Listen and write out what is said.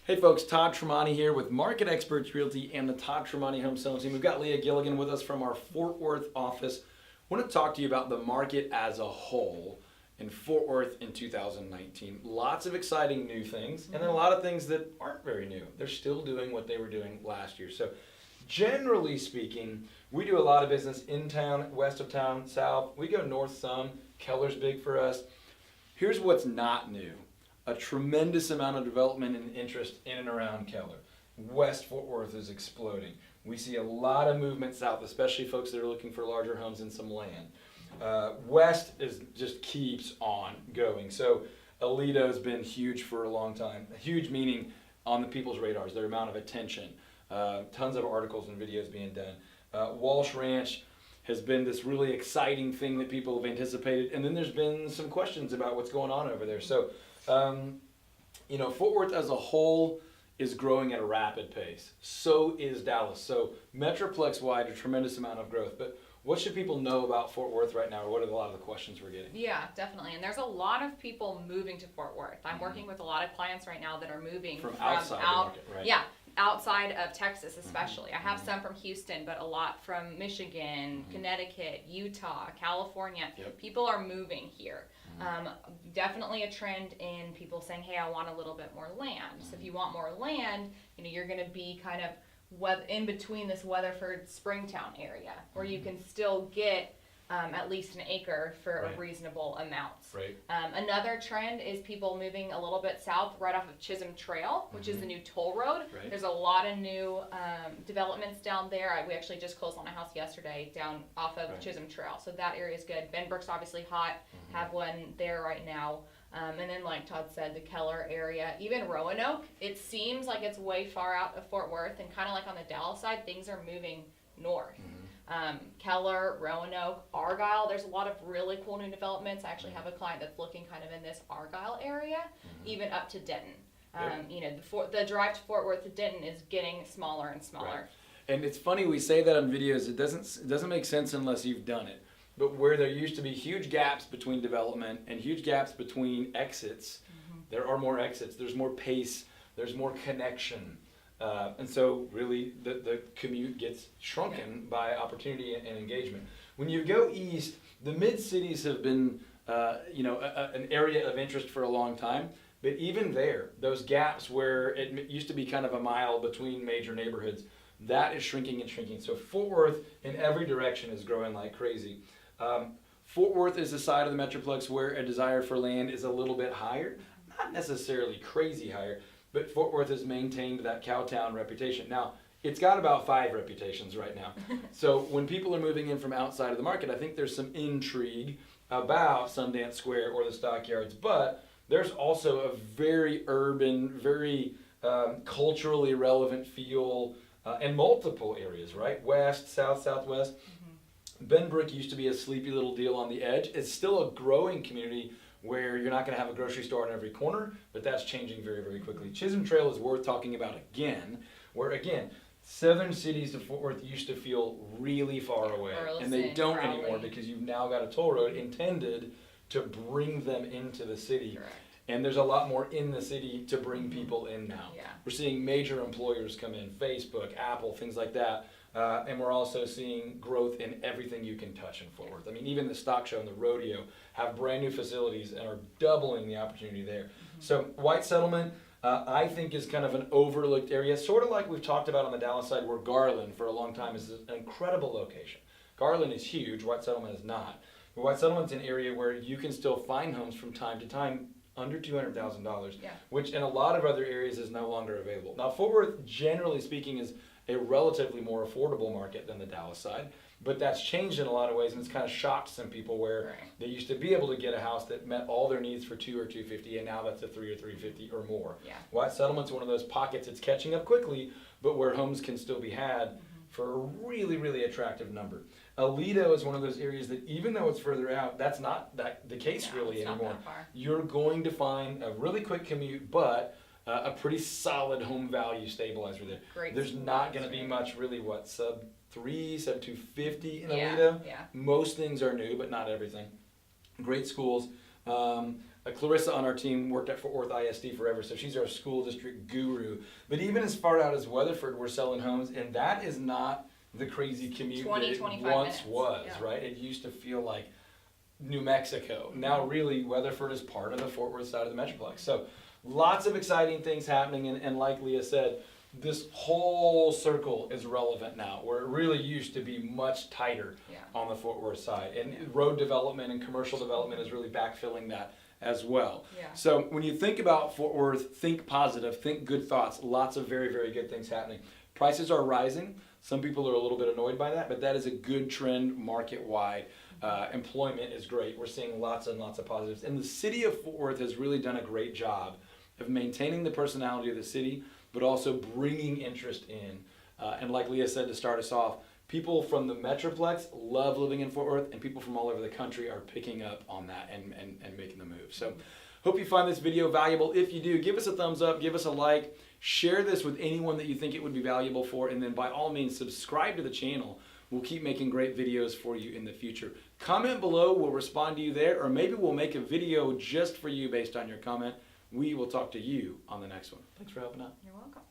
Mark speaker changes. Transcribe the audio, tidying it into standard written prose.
Speaker 1: Hey folks, Todd Tramonte here with Market Experts Realty and the Todd Tramonte Home Selling Team. We've got Leah Gilligan with us from our Fort Worth office. I want to talk to you about the market as a whole in Fort Worth in 2019. Lots of exciting new things, and then a lot of things that aren't very new. They're still doing what they were doing last year. So generally speaking, we do a lot of business in town, west of town, south. We go north some. Keller's big for us. Here's what's not new. A tremendous amount of development and interest in and around Keller. West Fort Worth is exploding. We see a lot of movement south, especially folks that are looking for larger homes and some land. West just keeps on going. So Alito's been huge for a long time. Huge meaning on the people's radars, their amount of attention. Tons of articles and videos being done. Walsh Ranch has been this really exciting thing that people have anticipated. And then there's been some questions about what's going on over there. So Fort Worth as a whole is growing at a rapid pace. So is Dallas. So Metroplex-wide, a tremendous amount of growth. But what should people know about Fort Worth right now, or what are a lot of the questions we're getting?
Speaker 2: Yeah, definitely. And there's a lot of people moving to Fort Worth. I'm working with a lot of clients right now that are moving
Speaker 1: from outside the market, right?
Speaker 2: Yeah, outside of Texas especially. I have some from Houston, but a lot from Michigan, Connecticut, Utah, California.
Speaker 1: Yep.
Speaker 2: People are moving here. Definitely a trend in people saying, hey, I want a little bit more land. So if you want more land, you're going to be kind of in between this Weatherford Springtown area where you can still get at least an acre for a reasonable amount.
Speaker 1: Right.
Speaker 2: Another trend is people moving a little bit south right off of Chisholm Trail, which is the new toll road.
Speaker 1: Right.
Speaker 2: There's a lot of new developments down there. We actually just closed on a house yesterday down off of Chisholm Trail, so that area is good. Benbrook's obviously hot, have one there right now. And then like Todd said, the Keller area, even Roanoke, it seems like it's way far out of Fort Worth, and kind of like on the Dallas side, things are moving north. Keller, Roanoke, Argyle, there's a lot of really cool new developments. I actually have a client that's looking kind of in this Argyle area, even up to Denton. The drive to Fort Worth to Denton is getting smaller and smaller.
Speaker 1: Right. And it's funny we say that on videos. It doesn't make sense unless you've done it. But where there used to be huge gaps between development and huge gaps between exits, there are more exits. There's more pace. There's more connection. And so really the commute gets shrunken by opportunity and engagement. When you go east, the mid-cities have been an area of interest for a long time. But even there, those gaps where it used to be kind of a mile between major neighborhoods, that is shrinking and shrinking. So Fort Worth in every direction is growing like crazy. Fort Worth is the side of the Metroplex where a desire for land is a little bit higher, not necessarily crazy higher, but Fort Worth has maintained that cowtown reputation. Now, it's got about 5 reputations right now. So when people are moving in from outside of the market, I think there's some intrigue about Sundance Square or the Stockyards, but there's also a very urban, very culturally relevant feel in multiple areas, right? West, south, southwest. Benbrook used to be a sleepy little deal on the edge. It's still a growing community where you're not going to have a grocery store on every corner, but that's changing very, very quickly. Chisholm Trail is worth talking about again, where again, southern cities of Fort Worth used to feel really far away, and they don't anymore because you've now got a toll road intended to bring them into the city.
Speaker 2: Correct.
Speaker 1: And there's a lot more in the city to bring people in now.
Speaker 2: Yeah.
Speaker 1: We're seeing major employers come in, Facebook, Apple, things like that. And we're also seeing growth in everything you can touch in Fort Worth. I mean, even the stock show and the rodeo have brand new facilities and are doubling the opportunity there. So White Settlement, I think, is kind of an overlooked area, sort of like we've talked about on the Dallas side, where Garland for a long time is an incredible location. Garland is huge, White Settlement is not. But White Settlement's an area where you can still find homes from time to time under $200,000, which in a lot of other areas is no longer available. Now, Fort Worth, generally speaking, is a relatively more affordable market than the Dallas side, but that's changed in a lot of ways, and it's kind of shocked some people where they used to be able to get a house that met all their needs for $200,000 or $250,000, and now that's a $300,000 or $350,000 or more.
Speaker 2: Yeah.
Speaker 1: White Settlement's one of those pockets that's catching up quickly, but where homes can still be had for a really, really attractive number. Alito is one of those areas that, even though it's further out, that's not the case really anymore.
Speaker 2: Not that far.
Speaker 1: You're going to find a really quick commute, but a pretty solid home value stabilizer there. There's not going to be much really sub 3, sub 250 in Alito.
Speaker 2: Yeah.
Speaker 1: Most things are new, but not everything. Great schools. Clarissa on our team worked at Fort Worth ISD forever, so she's our school district guru. But even as far out as Weatherford, we're selling homes, and that is not the crazy commute
Speaker 2: 20,
Speaker 1: that it
Speaker 2: 25
Speaker 1: once
Speaker 2: minutes.
Speaker 1: was,
Speaker 2: Yeah.
Speaker 1: right? It used to feel like New Mexico. Now really Weatherford is part of the Fort Worth side of the Metroplex. So lots of exciting things happening, and like Leah said, this whole circle is relevant now, where it really used to be much tighter
Speaker 2: Yeah.
Speaker 1: on the Fort Worth side. And road development and commercial development is really backfilling that as well.
Speaker 2: Yeah.
Speaker 1: So when you think about Fort Worth, think positive, think good thoughts. Lots of very, very good things happening. Prices are rising. Some people are a little bit annoyed by that, but that is a good trend market-wide. Employment is great. We're seeing lots and lots of positives. And the city of Fort Worth has really done a great job of maintaining the personality of the city, but also bringing interest in. And like Leah said to start us off, people from the Metroplex love living in Fort Worth, and people from all over the country are picking up on that and making the move. So hope you find this video valuable. If you do, give us a thumbs up, give us a like, share this with anyone that you think it would be valuable for, and then by all means, subscribe to the channel. We'll keep making great videos for you in the future. Comment below, we'll respond to you there, or maybe we'll make a video just for you based on your comment. We will talk to you on the next one. Thanks for helping out.
Speaker 2: You're welcome.